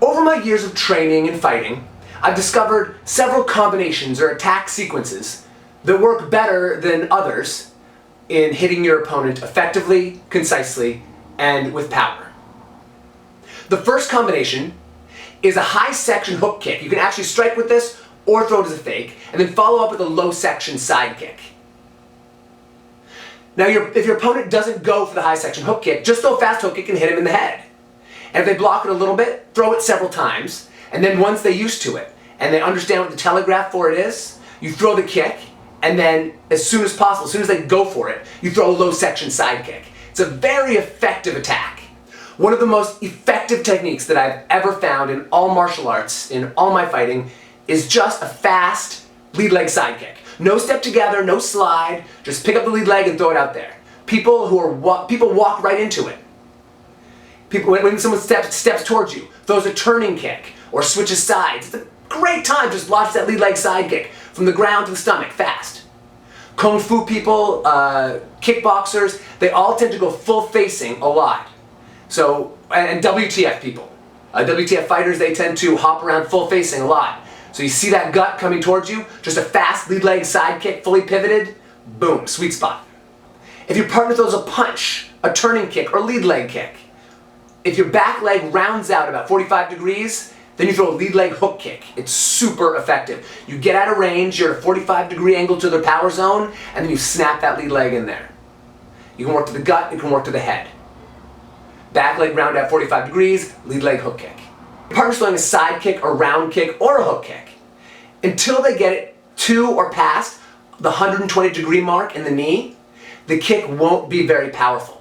Over my years of training and fighting, I've discovered several combinations or attack sequences that work better than others in hitting your opponent effectively, concisely, and with power. The first combination is a high section hook kick. You can actually strike with this or throw it as a fake, and then follow up with a low section side kick. Now, if your opponent doesn't go for the high section hook kick, just throw a fast hook kick and hit him in the head. And if they block it a little bit, throw it several times, and then once they're used to it, and they understand what the telegraph for it is, you throw the kick, and then as soon as possible, as soon as they go for it, you throw a low section side kick. It's a very effective attack. One of the most effective techniques that I've ever found in all martial arts, in all my fighting, is just a fast lead leg side kick. No step together, no slide, just pick up the lead leg and throw it out there. People walk right into it. When someone steps towards you, throws a turning kick or switches sides, it's a great time to just launch that lead leg side kick from the ground to the stomach, fast. Kung Fu people, kickboxers, they all tend to go full facing a lot. So, and WTF people. WTF fighters, they tend to hop around full facing a lot. So you see that gut coming towards you, just a fast lead leg side kick, fully pivoted, boom, sweet spot. If your partner throws a punch, a turning kick, or lead leg kick, if your back leg rounds out about 45 degrees, then you throw a lead leg hook kick. It's super effective. You get out of range, you're at a 45-degree angle to their power zone, and then you snap that lead leg in there. You can work to the gut, you can work to the head. Back leg round out 45 degrees, lead leg hook kick. Your partner's throwing a side kick, a round kick, or a hook kick. Until they get it to or past the 120-degree mark in the knee, the kick won't be very powerful.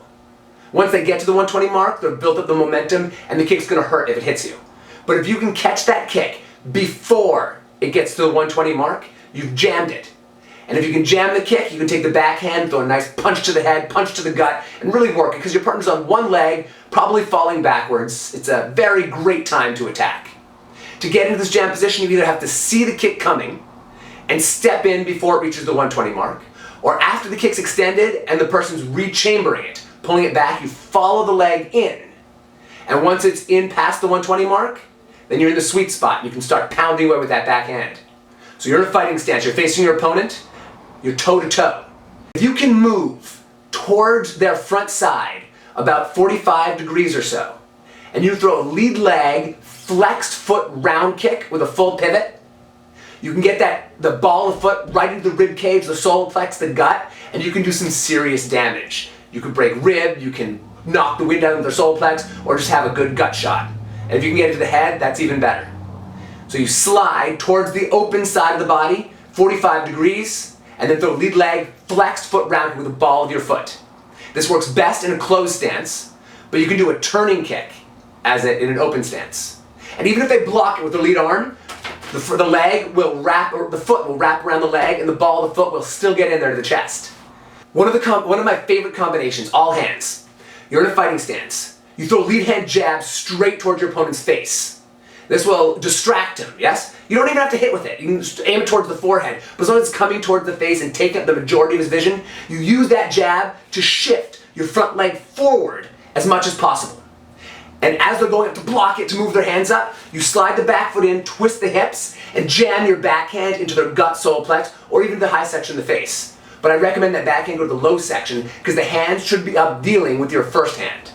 Once they get to the 120 mark, they've built up the momentum, and the kick's gonna hurt if it hits you. But if you can catch that kick before it gets to the 120 mark, you've jammed it. And if you can jam the kick, you can take the backhand, throw a nice punch to the head, punch to the gut, and really work it, because your partner's on one leg, probably falling backwards. It's a very great time to attack. To get into this jam position, you either have to see the kick coming and step in before it reaches the 120 mark, or after the kick's extended and the person's rechambering it, pulling it back, you follow the leg in. And once it's in past the 120 mark, then you're in the sweet spot. You can start pounding away with that backhand. So you're in a fighting stance. You're facing your opponent. You're toe-to-toe. If you can move towards their front side about 45 degrees or so, and you throw a lead leg, flexed foot round kick with a full pivot, you can get the ball of foot right into the rib cage, the solar plex, the gut, and you can do some serious damage. You can break rib, you can knock the wind out of their solar plex, or just have a good gut shot. And if you can get it to the head, that's even better. So you slide towards the open side of the body, 45 degrees, and then throw lead leg, flexed foot round with the ball of your foot. This works best in a closed stance, but you can do a turning kick in an open stance. And even if they block it with the lead arm, the foot will wrap around the leg, and the ball of the foot will still get in there to the chest. One of my favorite combinations, all hands. You're in a fighting stance. You throw a lead hand jab straight towards your opponent's face. This will distract him, yes? You don't even have to hit with it. You can just aim it towards the forehead. But as long as it's coming towards the face and taking up the majority of his vision, you use that jab to shift your front leg forward as much as possible. And as they're going up to block it, to move their hands up, you slide the back foot in, twist the hips, and jam your backhand into their gut solar plex, or even the high section of the face. But I recommend that backhand go to the low section, because the hands should be up dealing with your first hand.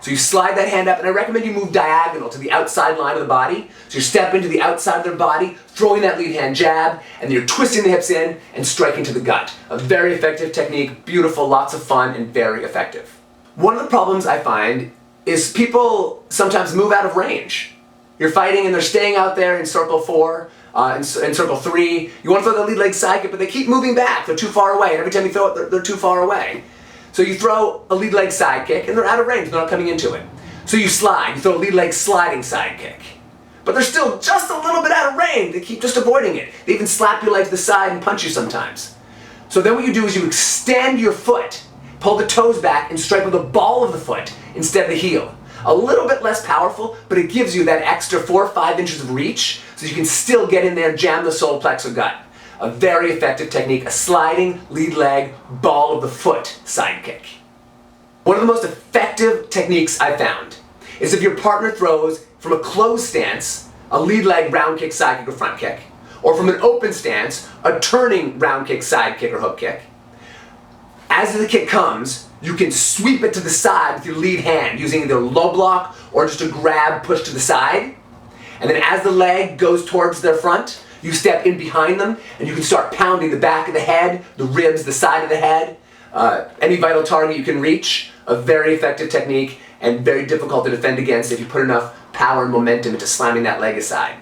So you slide that hand up, and I recommend you move diagonal to the outside line of the body. So you step into the outside of their body, throwing that lead hand jab, and then you're twisting the hips in and striking to the gut. A very effective technique, beautiful, lots of fun, and very effective. One of the problems I find is people sometimes move out of range. You're fighting and they're staying out there in circle 4, in circle 3. You want to throw the lead leg side kick, but they keep moving back. They're too far away, and every time you throw it, they're too far away. So you throw a lead leg side kick, and they're out of range, they're not coming into it. So you slide, you throw a lead leg sliding side kick. But they're still just a little bit out of range, they keep just avoiding it. They even slap your leg to the side and punch you sometimes. So then what you do is you extend your foot, pull the toes back, and strike with the ball of the foot instead of the heel. A little bit less powerful, but it gives you that extra 4 or 5 inches of reach, so you can still get in there, jam the solar plex or gut. A very effective technique, a sliding lead leg, ball of the foot side kick. One of the most effective techniques I found is if your partner throws from a closed stance, a lead leg round kick, side kick, or front kick, or from an open stance, a turning round kick, side kick, or hook kick. As the kick comes, you can sweep it to the side with your lead hand using either a low block or just a grab push to the side. And then as the leg goes towards their front, you step in behind them and you can start pounding the back of the head, the ribs, the side of the head, any vital target you can reach. A very effective technique and very difficult to defend against if you put enough power and momentum into slamming that leg aside.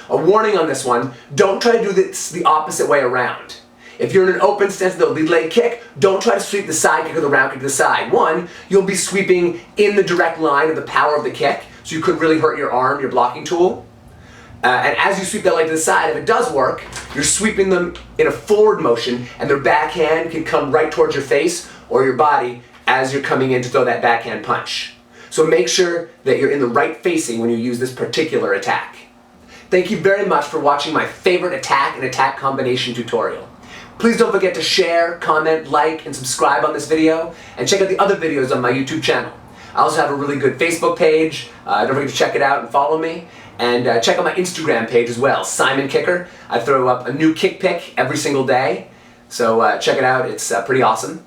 A warning on this one, don't try to do this the opposite way around. If you're in an open stance with a lead leg kick, don't try to sweep the side kick or the round kick to the side. One, you'll be sweeping in the direct line of the power of the kick, so you could really hurt your arm, your blocking tool. And as you sweep that leg to the side, if it does work, you're sweeping them in a forward motion and their backhand can come right towards your face or your body as you're coming in to throw that backhand punch. So make sure that you're in the right facing when you use this particular attack. Thank you very much for watching my favorite attack and attack combination tutorial. Please don't forget to share, comment, like, and subscribe on this video, and check out the other videos on my YouTube channel. I also have a really good Facebook page. Don't forget to check it out and follow me. And check out my Instagram page as well, Simon Kicker. I throw up a new kick pick every single day. So check it out, it's pretty awesome.